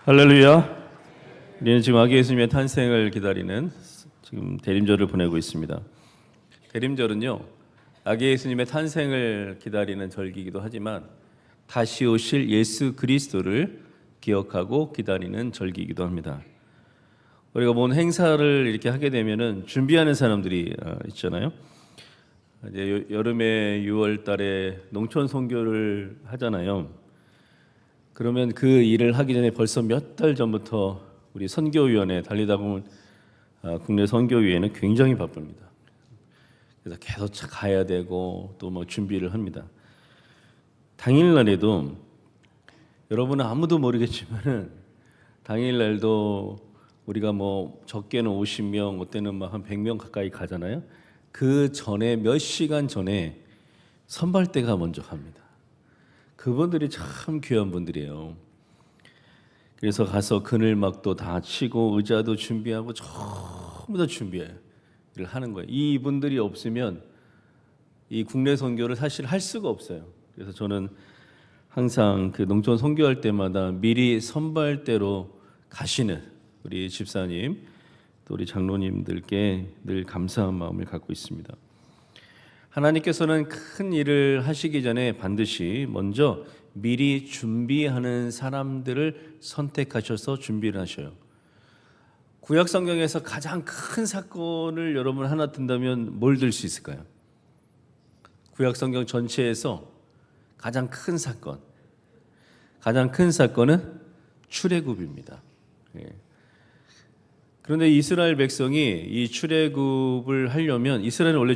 할렐루야. 우리는 지금 아기 예수님의 탄생을 기다리는 지금 대림절을 보내고 있습니다. 대림절은요, 아기 예수님의 탄생을 기다리는 절기이기도 하지만 다시 오실 예수 그리스도를 기억하고 기다리는 절기이기도 합니다. 우리가 뭔 행사를 이렇게 하게 되면은 준비하는 사람들이 있잖아요. 이제 여름에 6월 달에 농촌 선교를 하잖아요. 그러면 그 일을 하기 전에 벌써 몇 달 전부터 우리 선교위원회 달리다 보면 국내 선교위원회는 굉장히 바쁩니다. 그래서 계속 가야 되고 또 뭐 준비를 합니다. 당일날에도 여러분은 아무도 모르겠지만은 당일날도 우리가 뭐 적게는 50명, 어때는 막 한 100명 가까이 가잖아요. 그 전에 몇 시간 전에 선발대가 먼저 갑니다. 그분들이 참 귀한 분들이에요. 그래서 가서 그늘막도 다 치고 의자도 준비하고 전부 다 준비를 하는 거예요. 이분들이 없으면 이 국내 선교를 사실 할 수가 없어요. 그래서 저는 항상 그 농촌 선교할 때마다 미리 선발대로 가시는 우리 집사님 또 우리 장로님들께 늘 감사한 마음을 갖고 있습니다. 하나님께서는 큰 일을 하시기 전에 반드시 먼저 미리 준비하는 사람들을 선택하셔서 준비를 하셔요. 구약 성경에서 가장 큰 사건을 여러분 하나 든다면 뭘 들 수 있을까요? 구약 성경 전체에서 가장 큰 사건은 출애굽입니다. 그런데 이스라엘 백성이 이 출애굽을 하려면 이스라엘은 원래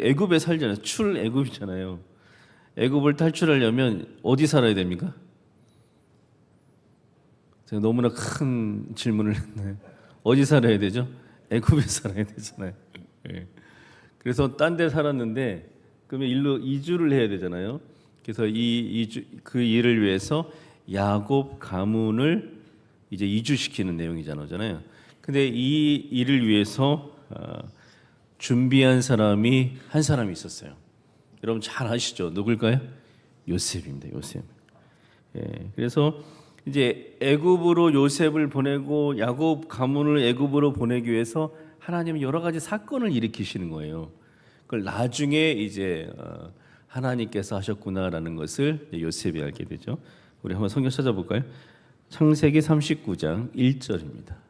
애굽에 살잖아요. 출애굽이잖아요. 애굽을 탈출하려면 어디 살아야 됩니까? 제가 너무나 큰 질문을 했네요. 어디 살아야 되죠? 애굽에 살아야 되잖아요. 그래서 딴 데 살았는데 그러면 일로 이주를 해야 되잖아요. 그래서 그 일을 위해서 야곱 가문을 이제 이주시키는 내용이잖아요. 근데 이 일을 위해서 준비한 사람이 한 사람이 있었어요. 여러분 잘 아시죠? 누굴까요? 요셉입니다. 요셉. 그래서 이제 애굽으로 요셉을 보내고 야곱 가문을 애굽으로 보내기 위해서 하나님은 여러 가지 사건을 일으키시는 거예요. 그걸 나중에 이제 하나님께서 하셨구나라는 것을 요셉이 알게 되죠. 우리 한번 성경 찾아볼까요? 창세기 39장 1절입니다.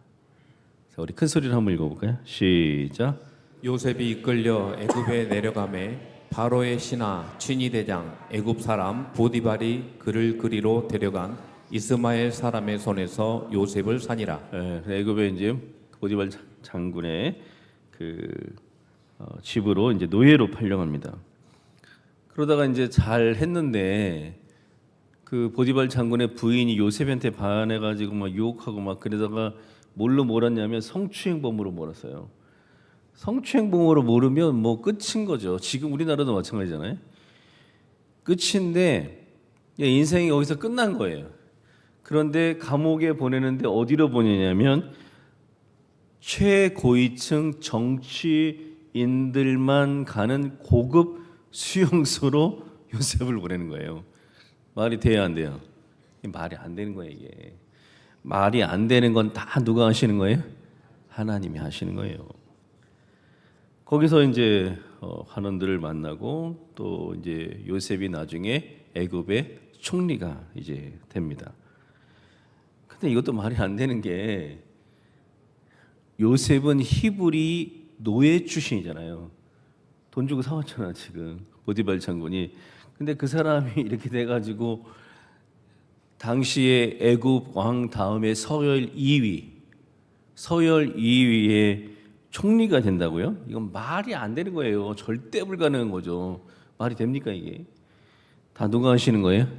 우리 큰 소리로 한번 읽어볼까요? 시작. 요셉이 이끌려 애굽에 내려가매 바로의 신하 취니 대장 애굽 사람 보디발이 그를 그리로 데려간 이스마엘 사람의 손에서 요셉을 사니라. 애굽에 이제 보디발 장군의 집으로 이제 노예로 팔려갑니다. 그러다가 이제 잘 했는데 그 보디발 장군의 부인이 요셉한테 반해가지고 막 유혹하고 막 그러다가 뭘로 몰았냐면 성추행범으로 몰았어요. 성추행범으로 몰으면 뭐 끝인 거죠. 지금 우리나라도 마찬가지잖아요. 끝인데 인생이 여기서 끝난 거예요. 그런데 감옥에 보내는데 어디로 보내냐면 최고위층 정치인들만 가는 고급 수용소로 요셉을 보내는 거예요. 말이 돼야 안 돼요? 말이 안 되는 거예요, 이게. 말이 안 되는 건 다 누가 하시는 거예요? 하나님이 하시는 거예요. 거기서 이제 환원들을 만나고 또 이제 요셉이 나중에 애굽의 총리가 이제 됩니다. 근데 이것도 말이 안 되는 게 요셉은 히브리 노예 출신이잖아요. 돈 주고 사왔잖아 지금 보디발 장군이. 근데 그 사람이 이렇게 돼가지고 당시에 애굽 왕 다음에 서열 2위의 총리가 된다고요? 이건 말이 안 되는 거예요. 절대 불가능한 거죠. 말이 됩니까 이게? 다 누가 하시는 거예요?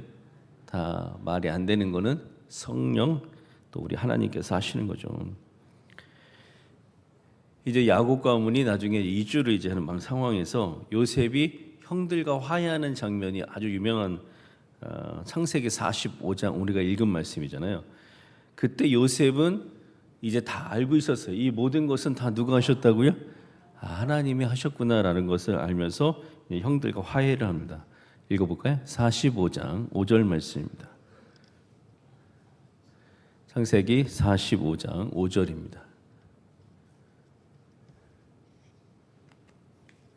다 말이 안 되는 거는 성령 또 우리 하나님께서 하시는 거죠. 이제 야곱 가문이 나중에 이주를 이제 하는 상황에서 요셉이 형들과 화해하는 장면이 아주 유명한 창세기 45장 우리가 읽은 말씀이잖아요. 그때 요셉은 이제 다 알고 있었어요. 이 모든 것은 다 누가 하셨다고요? 하나님이 하셨구나라는 것을 알면서 형들과 화해를 합니다. 읽어볼까요? 45장 5절 말씀입니다. 창세기 45장 5절입니다.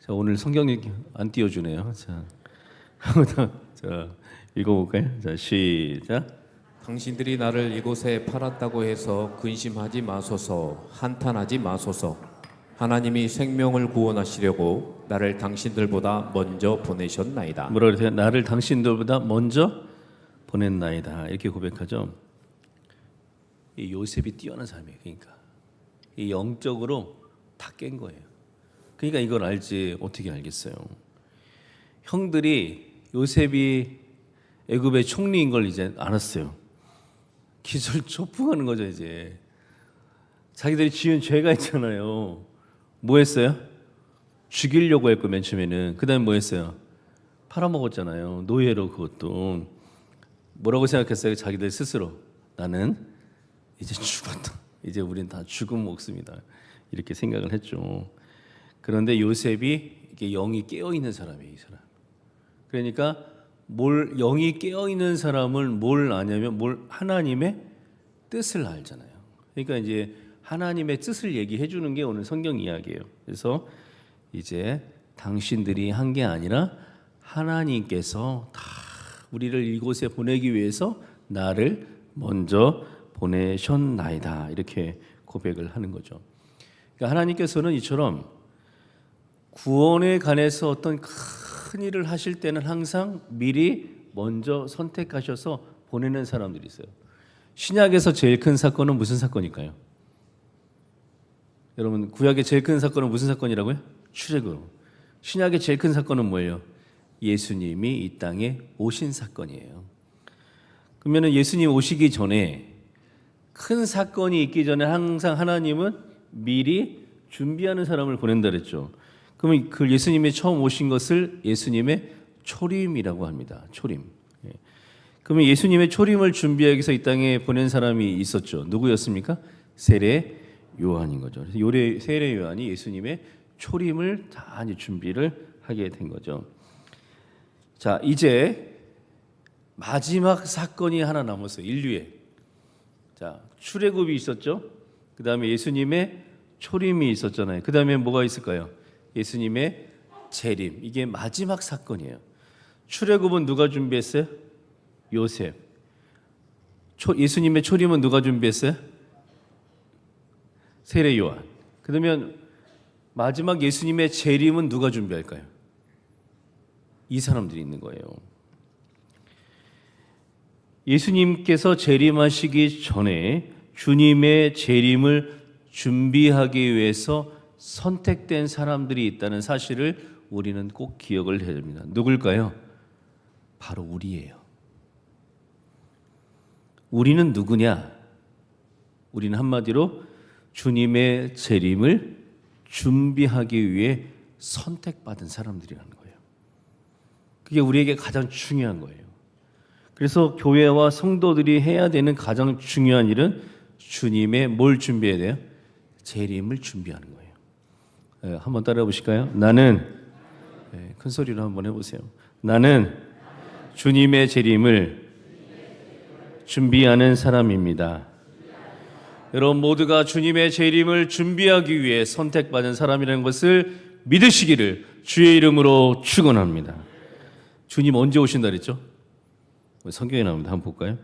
자, 오늘 성경이 안 띄워주네요. 자, 자, 읽어볼까요? 자, 시작. 당신들이 나를 이곳에 팔았다고 해서 근심하지 마소서, 한탄하지 마소서. 하나님이 생명을 구원하시려고 나를 당신들보다 먼저 보내셨나이다. 뭐라 그러세요? 나를 당신들보다 먼저 보냈나이다. 이렇게 고백하죠. 이 요셉이 뛰어난 사람이에요. 그러니까 이 영적으로 다 깬 거예요. 그러니까 이걸 알지 어떻게 알겠어요? 형들이 요셉이 애굽의 총리인 걸 이제 알았어요. 기절초풍하는 거죠 이제. 자기들이 지은 죄가 있잖아요. 뭐 했어요? 죽이려고 했고 맨 처음에는. 그 다음에 뭐 했어요? 팔아먹었잖아요. 노예로. 그것도 뭐라고 생각했어요? 자기들 스스로 나는 이제 죽었다. 이제 우린 다 죽은 목숨이다. 이렇게 생각을 했죠. 그런데 요셉이 이게 영이 깨어 있는 사람이에요, 이 사람. 그러니까 영이 깨어 있는 사람은 뭘 아냐면 하나님의 뜻을 알잖아요. 그러니까 이제 하나님의 뜻을 얘기해 주는 게 오늘 성경 이야기예요. 그래서 이제 당신들이 한 게 아니라 하나님께서 다 우리를 이곳에 보내기 위해서 나를 먼저 보내셨나이다. 이렇게 고백을 하는 거죠. 그러니까 하나님께서는 이처럼 구원에 관해서 어떤 큰 일을 하실 때는 항상 미리 먼저 선택하셔서 보내는 사람들이 있어요. 신약에서 제일 큰 사건은 무슨 사건일까요? 여러분, 구약의 제일 큰 사건은 무슨 사건이라고요? 출애굽. 신약의 제일 큰 사건은 뭐예요? 예수님이 이 땅에 오신 사건이에요. 그러면 예수님 오시기 전에 큰 사건이 있기 전에 항상 하나님은 미리 준비하는 사람을 보낸다 그랬죠. 그러면 그 예수님이 처음 오신 것을 예수님의 초림이라고 합니다. 초림. 그러면 예수님의 초림을 준비하기 위해서 이 땅에 보낸 사람이 있었죠. 누구였습니까? 세례 요한인 거죠. 그래서 세례 요한이 예수님의 초림을 다 준비를 하게 된 거죠. 자, 이제 마지막 사건이 하나 남았어요. 인류에. 자, 출애굽이 있었죠. 그 다음에 예수님의 초림이 있었잖아요. 그 다음에 뭐가 있을까요? 예수님의 재림. 이게 마지막 사건이에요. 출애굽은 누가 준비했어요? 요셉. 예수님의 초림은 누가 준비했어요? 세례 요한. 그러면 마지막 예수님의 재림은 누가 준비할까요? 이 사람들이 있는 거예요. 예수님께서 재림하시기 전에 주님의 재림을 준비하기 위해서 선택된 사람들이 있다는 사실을 우리는 꼭 기억을 해야 됩니다. 누굴까요? 바로 우리예요. 우리는 누구냐? 우리는 한마디로 주님의 재림을 준비하기 위해 선택받은 사람들이라는 거예요. 그게 우리에게 가장 중요한 거예요. 그래서 교회와 성도들이 해야 되는 가장 중요한 일은 주님의 뭘 준비해야 돼요? 재림을 준비하는 거예요. 한번 따라해 보실까요? 나는 큰 소리로 한번 해보세요. 나는 주님의 재림을 준비하는 사람입니다. 여러분 모두가 주님의 재림을 준비하기 위해 선택받은 사람이라는 것을 믿으시기를 주의 이름으로 축원합니다. 주님 언제 오신다 그랬죠? 성경에 나옵니다. 한번 볼까요?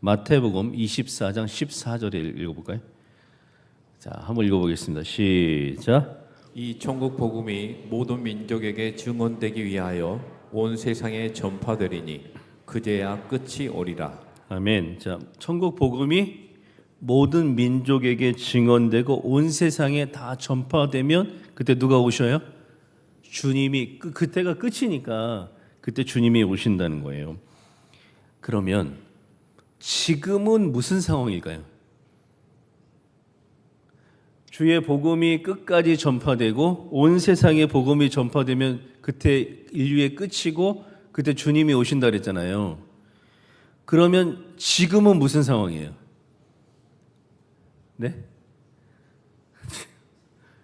마태복음 24장 14절에 읽어볼까요? 자, 한번 읽어보겠습니다. 시작. 이 천국 복음이 모든 민족에게 증언되기 위하여 온 세상에 전파되리니 그제야 끝이 오리라. 아멘. 자, 천국 복음이 모든 민족에게 증언되고 온 세상에 다 전파되면 그때 누가 오셔요? 주님이. 그때가 끝이니까 그때 주님이 오신다는 거예요. 그러면 지금은 무슨 상황일까요? 주의 복음이 끝까지 전파되고 온 세상에 복음이 전파되면 그때 인류의 끝이고 그때 주님이 오신다 그랬잖아요. 그러면 지금은 무슨 상황이에요? 네?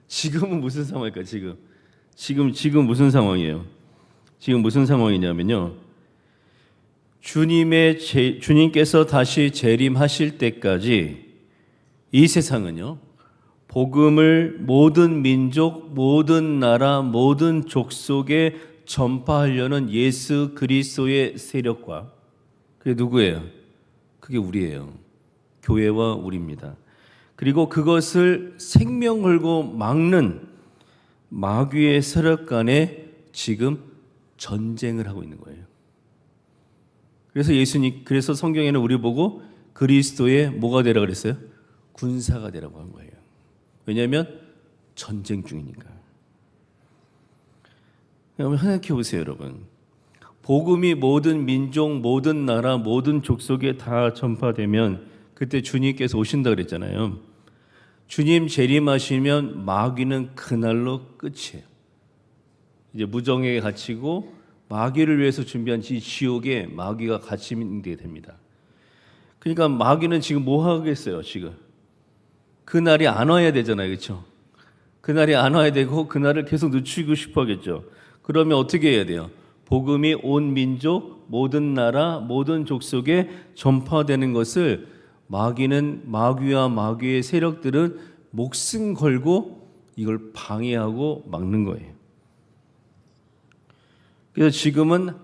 지금은 무슨 상황일까요? 지금 무슨 상황이에요? 지금 무슨 상황이냐면요. 주님께서 다시 재림하실 때까지 이 세상은요, 복음을 모든 민족, 모든 나라, 모든 족속에 전파하려는 예수 그리스도의 세력과, 그게 누구예요? 그게 우리예요. 교회와 우리입니다. 그리고 그것을 생명 걸고 막는 마귀의 세력 간에 지금 전쟁을 하고 있는 거예요. 그래서 성경에는 우리 보고 그리스도의 뭐가 되라 그랬어요? 군사가 되라고 한 거예요. 왜냐하면 전쟁 중이니까. 여러분 생각해 보세요, 여러분. 복음이 모든 민족, 모든 나라, 모든 족속에 다 전파되면 그때 주님께서 오신다 그랬잖아요. 주님 재림하시면 마귀는 그날로 끝이에요. 이제 무정에게 갇히고 마귀를 위해서 준비한 이 지옥에 마귀가 갇히게 됩니다. 그러니까 마귀는 지금 뭐 하겠어요, 지금? 그날이 안 와야 되잖아요, 그렇죠? 그날이 안 와야 되고 그날을 계속 늦추고 싶어 하겠죠. 그러면 어떻게 해야 돼요? 복음이 온 민족, 모든 나라, 모든 족속에 전파되는 것을 마귀와 마귀의 세력들은 목숨 걸고 이걸 방해하고 막는 거예요. 그래서 지금은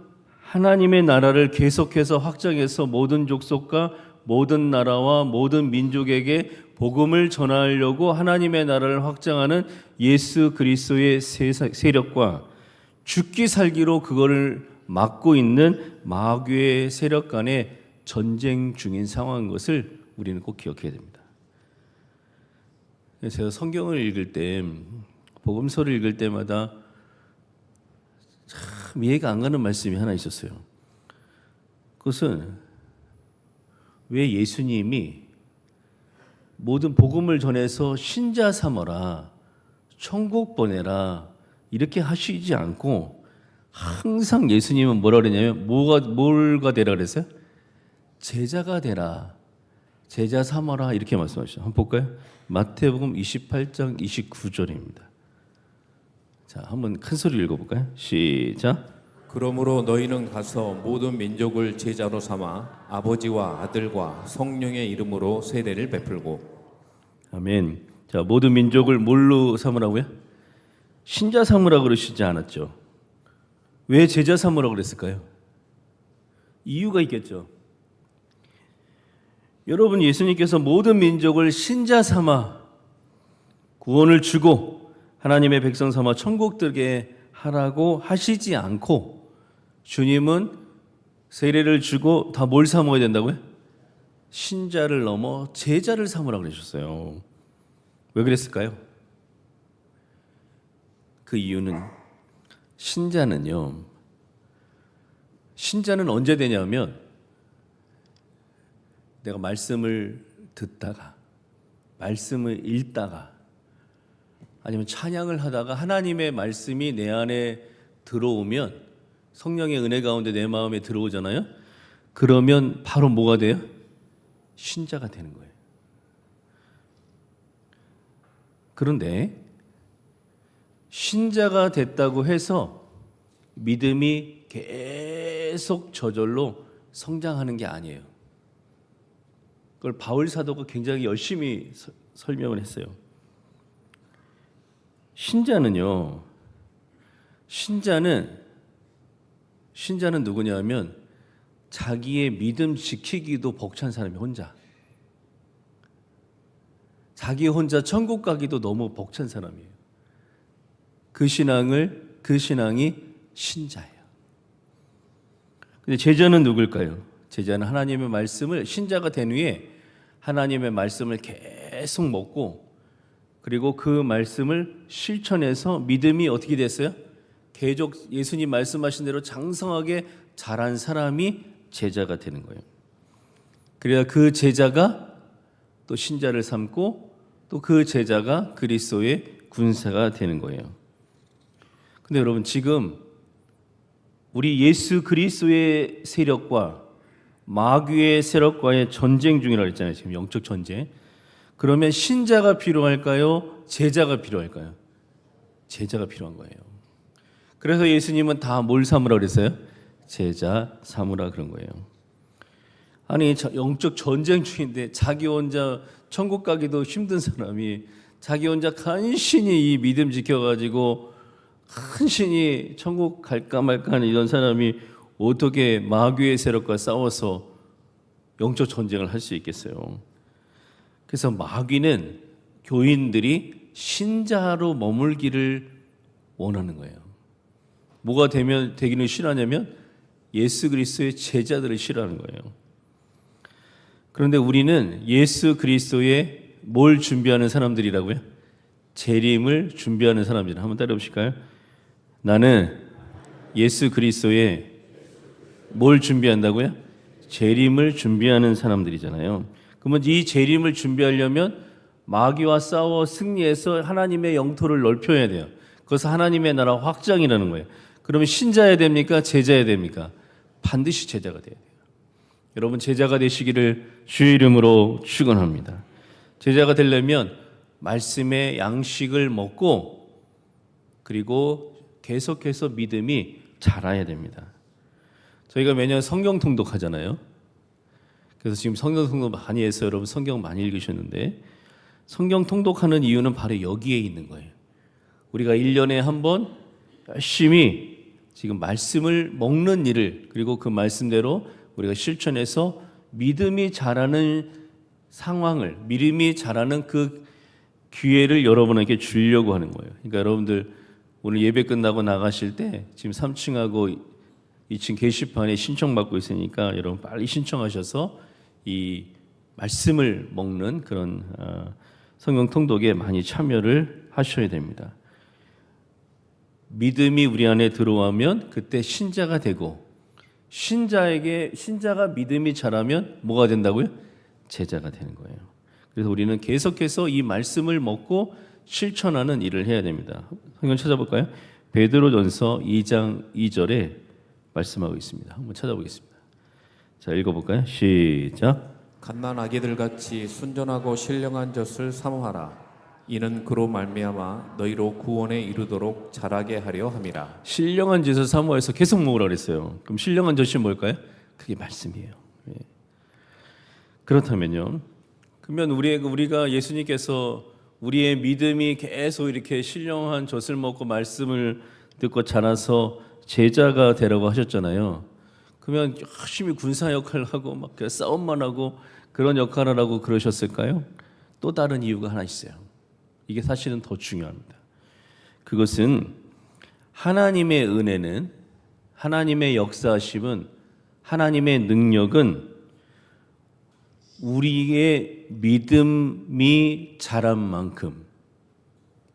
하나님의 나라를 계속해서 확장해서 모든 족속과 모든 나라와 모든 민족에게 복음을 전하려고 하나님의 나라를 확장하는 예수 그리스도의 세력과 죽기 살기로 그거를 막고 있는 마귀의 세력 간의 전쟁 중인 상황인 것을 우리는 꼭 기억해야 됩니다. 제가 성경을 읽을 때, 복음서를 읽을 때마다 참 이해가 안 가는 말씀이 하나 있었어요. 그것은 왜 예수님이 모든 복음을 전해서 신자 삼어라, 천국 보내라 이렇게 하시지 않고 항상 예수님은 뭐라 그랬냐면 뭘가 되라 그랬어요? 제자가 되라, 제자 삼어라 이렇게 말씀하셨죠. 한번 볼까요? 마태복음 28장 29절입니다. 자, 한번 큰 소리로 읽어볼까요? 시작. 그러므로 너희는 가서 모든 민족을 제자로 삼아 아버지와 아들과 성령의 이름으로 세례를 베풀고. 아멘. 자, 모든 민족을 뭘로 삼으라고요? 신자 삼으라 그러시지 않았죠. 왜 제자 삼으라 그랬을까요? 이유가 있겠죠. 여러분, 예수님께서 모든 민족을 신자 삼아 구원을 주고 하나님의 백성 삼아 천국 들게 하라고 하시지 않고 주님은 세례를 주고 다 뭘 삼아야 된다고요? 신자를 넘어 제자를 삼으라 그러셨어요. 왜 그랬을까요? 그 이유는 신자는 언제 되냐면 내가 말씀을 듣다가 말씀을 읽다가 아니면 찬양을 하다가 하나님의 말씀이 내 안에 들어오면 성령의 은혜 가운데 내 마음에 들어오잖아요. 그러면 바로 뭐가 돼요? 신자가 되는 거예요. 그런데 신자가 됐다고 해서 믿음이 계속 저절로 성장하는 게 아니에요. 그걸 바울 사도가 굉장히 열심히 설명을 했어요. 신자는 누구냐면 자기의 믿음 지키기도 벅찬 사람이 혼자. 자기 혼자 천국 가기도 너무 벅찬 사람이에요. 그 신앙이 신자예요. 근데 제자는 누굴까요? 제자는 하나님의 말씀을 신자가 된 후에 하나님의 말씀을 계속 먹고 그리고 그 말씀을 실천해서 믿음이 어떻게 됐어요? 계속 예수님 말씀하신 대로 장성하게 자란 사람이 제자가 되는 거예요. 그래야 그 제자가 또 신자를 삼고 또 그 제자가 그리스도의 군사가 되는 거예요. 근데 여러분 지금 우리 예수 그리스도의 세력과 마귀의 세력과의 전쟁 중이라고 했잖아요. 지금 영적 전쟁. 그러면 신자가 필요할까요? 제자가 필요할까요? 제자가 필요한 거예요. 그래서 예수님은 다 뭘 삼으라고 그랬어요? 제자 삼으라 그런 거예요. 아니 영적 전쟁 중인데 자기 혼자 천국 가기도 힘든 사람이 자기 혼자 간신히 이 믿음 지켜가지고 간신히 천국 갈까 말까 하는 이런 사람이 어떻게 마귀의 세력과 싸워서 영적 전쟁을 할 수 있겠어요. 그래서 마귀는 교인들이 신자로 머물기를 원하는 거예요. 뭐가 되기는 싫어하냐면 예수 그리스도의 제자들을 싫어하는 거예요. 그런데 우리는 예수 그리스도의 뭘 준비하는 사람들이라고요? 재림을 준비하는 사람들. 한번 따라 보실까요? 나는 예수 그리스도의 뭘 준비한다고요? 재림을 준비하는 사람들이잖아요. 그러면 이 재림을 준비하려면 마귀와 싸워 승리해서 하나님의 영토를 넓혀야 돼요. 그것은 하나님의 나라 확장이라는 거예요. 그러면 신자야 됩니까? 제자야 됩니까? 반드시 제자가 돼야 돼요. 여러분 제자가 되시기를 주의 이름으로 축원합니다. 제자가 되려면 말씀의 양식을 먹고 그리고 계속해서 믿음이 자라야 됩니다. 저희가 매년 성경 통독하잖아요. 그래서 지금 성경 통독 많이 해서 여러분 성경 많이 읽으셨는데 성경 통독하는 이유는 바로 여기에 있는 거예요. 우리가 1년에 한 번 열심히 지금 말씀을 먹는 일을 그리고 그 말씀대로 우리가 실천해서 믿음이 자라는 상황을 믿음이 자라는 그 기회를 여러분에게 주려고 하는 거예요. 그러니까 여러분들 오늘 예배 끝나고 나가실 때 지금 3층하고 2층 게시판에 신청받고 있으니까 여러분 빨리 신청하셔서 이 말씀을 먹는 그런 성경 통독에 많이 참여를 하셔야 됩니다. 믿음이 우리 안에 들어오면 그때 신자가 되고 신자가 믿음이 자라면 뭐가 된다고요? 제자가 되는 거예요. 그래서 우리는 계속해서 이 말씀을 먹고 실천하는 일을 해야 됩니다. 성경 찾아볼까요? 베드로전서 2장 2절에 말씀하고 있습니다. 한번 찾아보겠습니다. 자, 읽어볼까요? 시작. 갓난 아기들 같이 순전하고 신령한 젖을 사모하라. 이는 그로 말미암아 너희로 구원에 이르도록 자라게 하려 함이라. 신령한 젖을 사모해서 계속 먹으라 그랬어요. 그럼 신령한 젖이 뭘까요? 그게 말씀이에요. 예. 그렇다면요. 그러면 우리가 예수님께서 우리의 믿음이 계속 이렇게 신령한 젖을 먹고 말씀을 듣고 자라서 제자가 되라고 하셨잖아요. 그러면 열심히 군사 역할을 하고 막 싸움만 하고 그런 역할을 하고 그러셨을까요? 또 다른 이유가 하나 있어요. 이게 사실은 더 중요합니다. 그것은 하나님의 은혜는 하나님의 역사하심은 하나님의 능력은 우리의 믿음이 자란 만큼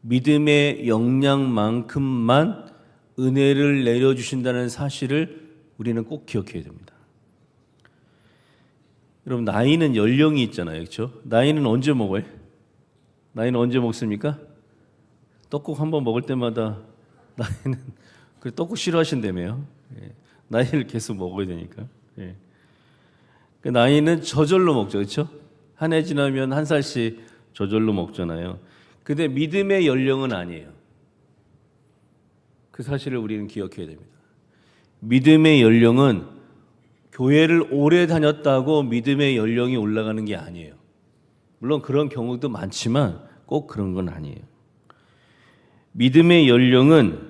믿음의 역량만큼만 은혜를 내려주신다는 사실을 우리는 꼭 기억해야 됩니다. 여러분 나이는 연령이 있잖아요. 그렇죠? 나이는 언제 먹어요? 나이는 언제 먹습니까? 떡국 한번 먹을 때마다 나이는 그 떡국 싫어하신다며요. 예. 나이를 계속 먹어야 되니까. 예. 그 나이는 저절로 먹죠. 그렇죠? 한 해 지나면 한 살씩 저절로 먹잖아요. 근데 믿음의 연령은 아니에요. 그 사실을 우리는 기억해야 됩니다. 믿음의 연령은 교회를 오래 다녔다고 믿음의 연령이 올라가는 게 아니에요. 물론 그런 경우도 많지만 꼭 그런 건 아니에요. 믿음의 연령은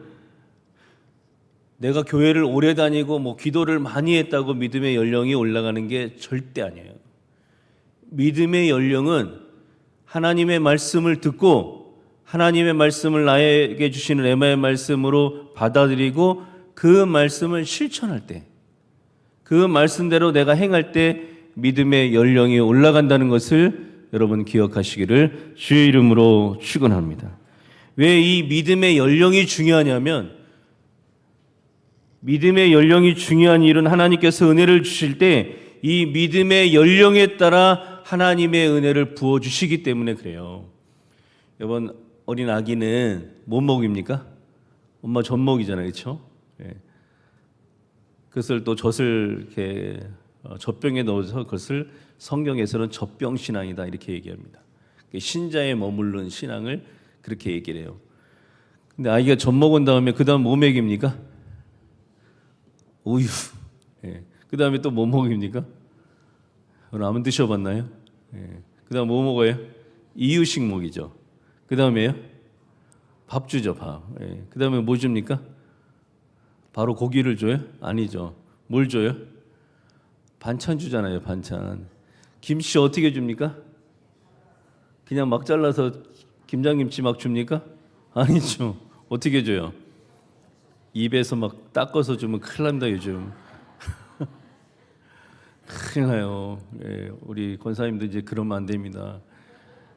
내가 교회를 오래 다니고 뭐 기도를 많이 했다고 믿음의 연령이 올라가는 게 절대 아니에요. 믿음의 연령은 하나님의 말씀을 듣고 하나님의 말씀을 나에게 주시는 레마의 말씀으로 받아들이고 그 말씀을 실천할 때, 그 말씀대로 내가 행할 때 믿음의 연령이 올라간다는 것을 여러분 기억하시기를 주의 이름으로 축원합니다. 왜 이 믿음의 연령이 중요하냐면 믿음의 연령이 중요한 일은 하나님께서 은혜를 주실 때 이 믿음의 연령에 따라 하나님의 은혜를 부어주시기 때문에 그래요. 여러분 어린 아기는 뭔 먹입니까? 엄마 젖 먹이잖아요. 그렇죠? 예. 그것을 또 젖을 이렇게 젖병에 넣어서 그것을 성경에서는 젖병신앙이다 이렇게 얘기합니다. 신자에 머무르는 신앙을 그렇게 얘기를 해요. 근데 아이가 젖 먹은 다음에 그 다음 뭐 먹입니까? 우유. 예. 그 다음에 또 뭐 먹입니까? 오늘 한번 드셔봤나요? 예. 그 다음 뭐 먹어요? 이유식 먹이죠. 그 다음에요? 밥 주죠, 밥. 예. 그 다음에 뭐 줍니까? 바로 고기를 줘요? 아니죠. 뭘 줘요? 반찬 주잖아요, 반찬. 김치 어떻게 줍니까? 그냥 막 잘라서 김장김치 막 줍니까? 아니죠. 어떻게 줘요? 입에서 막 닦아서 주면 큰일 납니다, 요즘. 큰일 나요. 예, 우리 권사님도 이제 그러면 안 됩니다.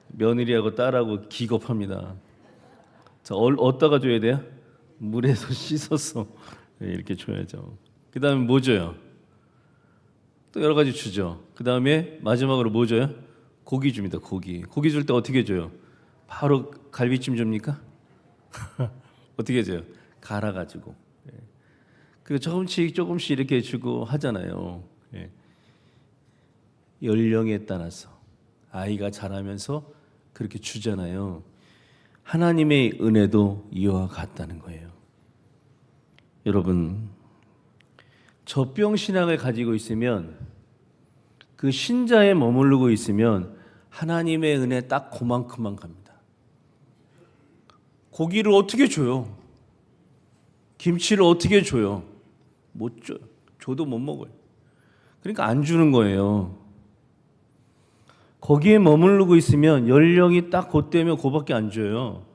며느리하고 딸하고 기겁합니다. 자, 어디다가 줘야 돼요? 물에서 씻어서 예, 이렇게 줘야죠. 그 다음에 뭐 줘요? 또 여러 가지 주죠. 그 다음에 마지막으로 뭐 줘요? 고기 줍니다. 고기. 고기 줄 때 어떻게 줘요? 바로 갈비찜 줍니까? 어떻게 줘요? 갈아가지고. 예. 그 조금씩 이렇게 주고 하잖아요. 예. 연령에 따라서 아이가 자라면서 그렇게 주잖아요. 하나님의 은혜도 이와 같다는 거예요. 여러분, 젖병 신앙을 가지고 있으면 그 신자에 머무르고 있으면 하나님의 은혜 딱 그만큼만 갑니다. 고기를 어떻게 줘요? 김치를 어떻게 줘요? 못 줘요. 줘도 못 먹어요. 그러니까 안 주는 거예요. 거기에 머무르고 있으면 연령이 딱 그때면 그밖에 안 줘요.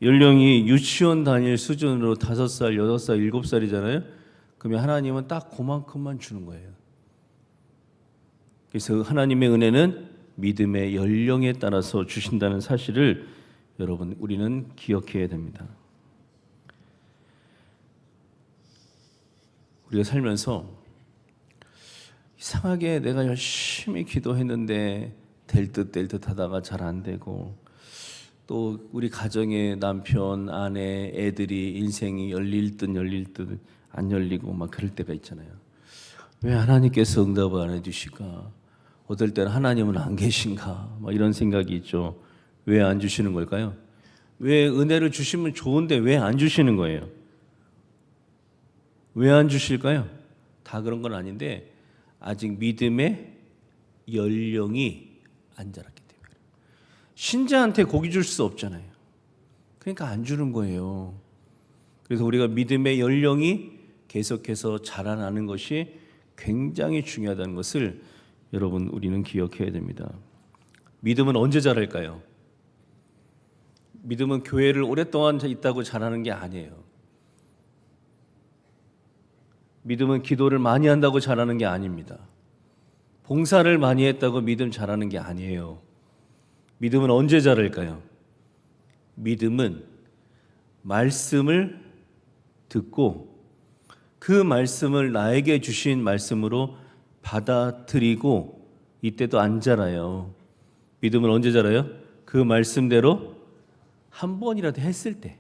연령이 유치원 다닐 수준으로 5살, 6살, 7살이잖아요. 그러면 하나님은 딱 그만큼만 주는 거예요. 그래서 하나님의 은혜는 믿음의 연령에 따라서 주신다는 사실을 여러분 우리는 기억해야 됩니다. 우리가 살면서 이상하게 내가 열심히 기도했는데 될 듯 하다가 잘 안 되고 또 우리 가정의 남편, 아내, 애들이 인생이 열릴 듯 안 열리고 막 그럴 때가 있잖아요. 왜 하나님께서 응답을 안 해주실까? 어떨 때는 하나님은 안 계신가? 막 이런 생각이 있죠. 왜 안 주시는 걸까요? 왜 은혜를 주시면 좋은데 왜 안 주시는 거예요? 왜 안 주실까요? 다 그런 건 아닌데 아직 믿음의 연령이 안 자랐기 때문에. 신자한테 고기 줄 수 없잖아요. 그러니까 안 주는 거예요. 그래서 우리가 믿음의 연령이 계속해서 자라나는 것이 굉장히 중요하다는 것을 여러분 우리는 기억해야 됩니다. 믿음은 언제 자랄까요? 믿음은 교회를 오랫동안 있다고 자라는 게 아니에요. 믿음은 기도를 많이 한다고 자라는 게 아닙니다. 봉사를 많이 했다고 믿음 자라는 게 아니에요. 믿음은 언제 자랄까요? 믿음은 말씀을 듣고 그 말씀을 나에게 주신 말씀으로 받아들이고 이때도 안 자라요. 믿음은 언제 자라요? 그 말씀대로 한 번이라도 했을 때,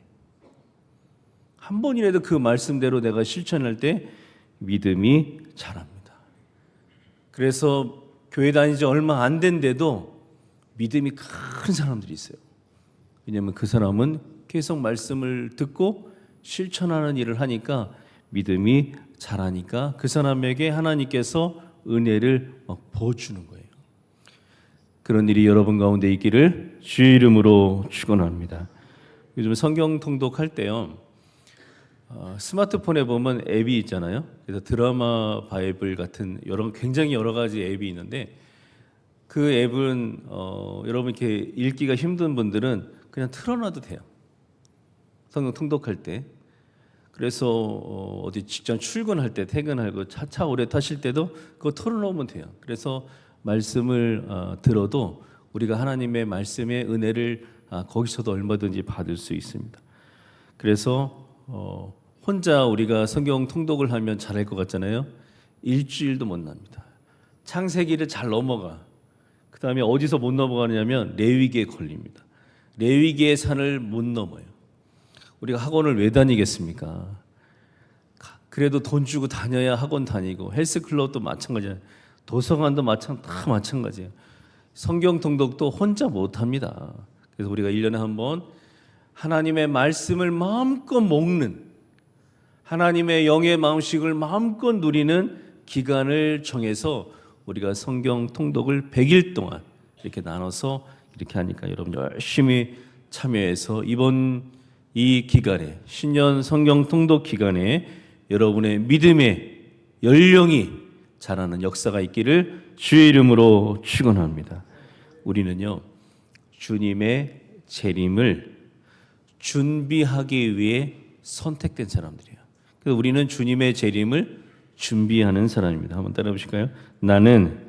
한 번이라도 그 말씀대로 내가 실천할 때 믿음이 자랍니다. 그래서 교회 다닌 지 얼마 안 된데도 믿음이 큰 사람들이 있어요. 왜냐하면 그 사람은 계속 말씀을 듣고 실천하는 일을 하니까 믿음이 자라니까 그 사람에게 하나님께서 은혜를 막 부어주는 거예요. 그런 일이 여러분 가운데 있기를 주의 이름으로 축원합니다. 요즘 성경 통독할 때요, 스마트폰에 보면 앱이 있잖아요. 그래서 드라마 바이블 같은 굉장히 여러 가지 앱이 있는데 그 앱은 여러분 이렇게 읽기가 힘든 분들은 그냥 틀어놔도 돼요. 성경 통독할 때. 그래서 어디 직전 출근할 때, 퇴근하고 차 오래 타실 때도 그거 틀어놓으면 돼요. 그래서 말씀을 들어도 우리가 하나님의 말씀의 은혜를 거기서도 얼마든지 받을 수 있습니다. 그래서 혼자 우리가 성경 통독을 하면 잘할 것 같잖아요. 일주일도 못 납니다. 창세기를 잘 넘어가. 그 다음에 어디서 못 넘어가느냐면 레위기에 걸립니다. 레위기의 산을 못 넘어요. 우리가 학원을 왜 다니겠습니까? 그래도 돈 주고 다녀야 학원 다니고 헬스클럽도 마찬가지예요. 도서관도 다 마찬가지예요. 성경 통독도 혼자 못합니다. 그래서 우리가 1년에 한 번 하나님의 말씀을 마음껏 먹는, 하나님의 영의 마음식을 마음껏 누리는 기간을 정해서 우리가 성경 통독을 100일 동안 이렇게 나눠서 이렇게 하니까 여러분 열심히 참여해서 이번 이 기간에 신년 성경 통독 기간에 여러분의 믿음의 연령이 자라는 역사가 있기를 주의 이름으로 축원합니다. 우리는요 주님의 재림을 준비하기 위해 선택된 사람들이에요. 그래서 우리는 주님의 재림을 준비하는 사람입니다. 한번 따라 보실까요? 나는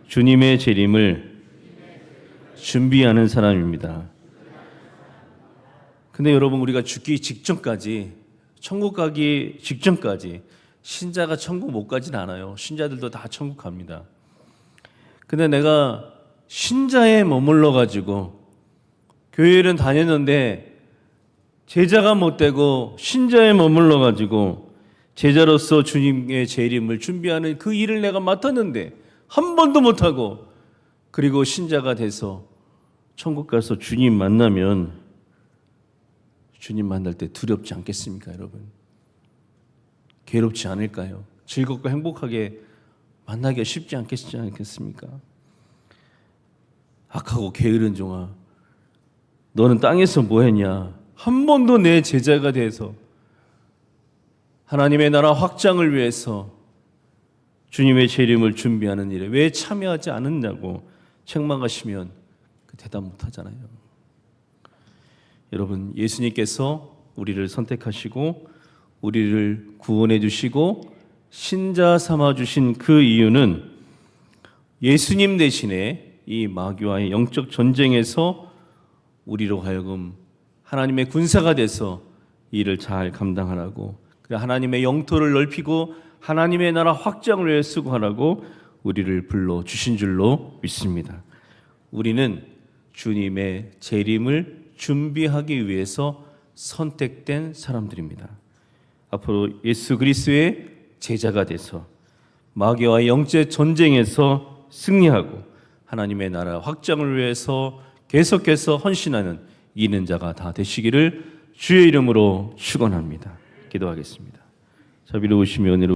주님의 재림을 준비하는 사람입니다. 근데 여러분 우리가 죽기 직전까지 천국 가기 직전까지 신자가 천국 못 가진 않아요. 신자들도 다 천국 갑니다. 근데 내가 신자에 머물러 가지고 교회는 다녔는데 제자가 못 되고 신자에 머물러 가지고 제자로서 주님의 재림을 준비하는 그 일을 내가 맡았는데 한 번도 못 하고 그리고 신자가 돼서 천국 가서 주님 만나면 주님 만날 때 두렵지 않겠습니까, 여러분? 괴롭지 않을까요? 즐겁고 행복하게 만나기가 쉽지 않겠습니까? 악하고 게으른 종아, 너는 땅에서 뭐 했냐? 한 번도 내 제자가 돼서 하나님의 나라 확장을 위해서 주님의 재림을 준비하는 일에 왜 참여하지 않았냐고 책망하시면 그 대답 못 하잖아요. 여러분, 예수님께서 우리를 선택하시고 우리를 구원해 주시고 신자 삼아 주신 그 이유는 예수님 대신에 이 마귀와의 영적 전쟁에서 우리로 하여금 하나님의 군사가 돼서 일을 잘 감당하라고, 하나님의 영토를 넓히고 하나님의 나라 확장을 위해 수고하라고 우리를 불러 주신 줄로 믿습니다. 우리는 주님의 재림을 준비하기 위해서 선택된 사람들입니다. 앞으로 예수 그리스도의 제자가 돼서 마귀와의 영적 전쟁에서 승리하고 하나님의 나라 확장을 위해서 계속해서 헌신하는 이는 자가 다 되시기를 주의 이름으로 축원합니다. 기도하겠습니다. 자비로우시며 은혜로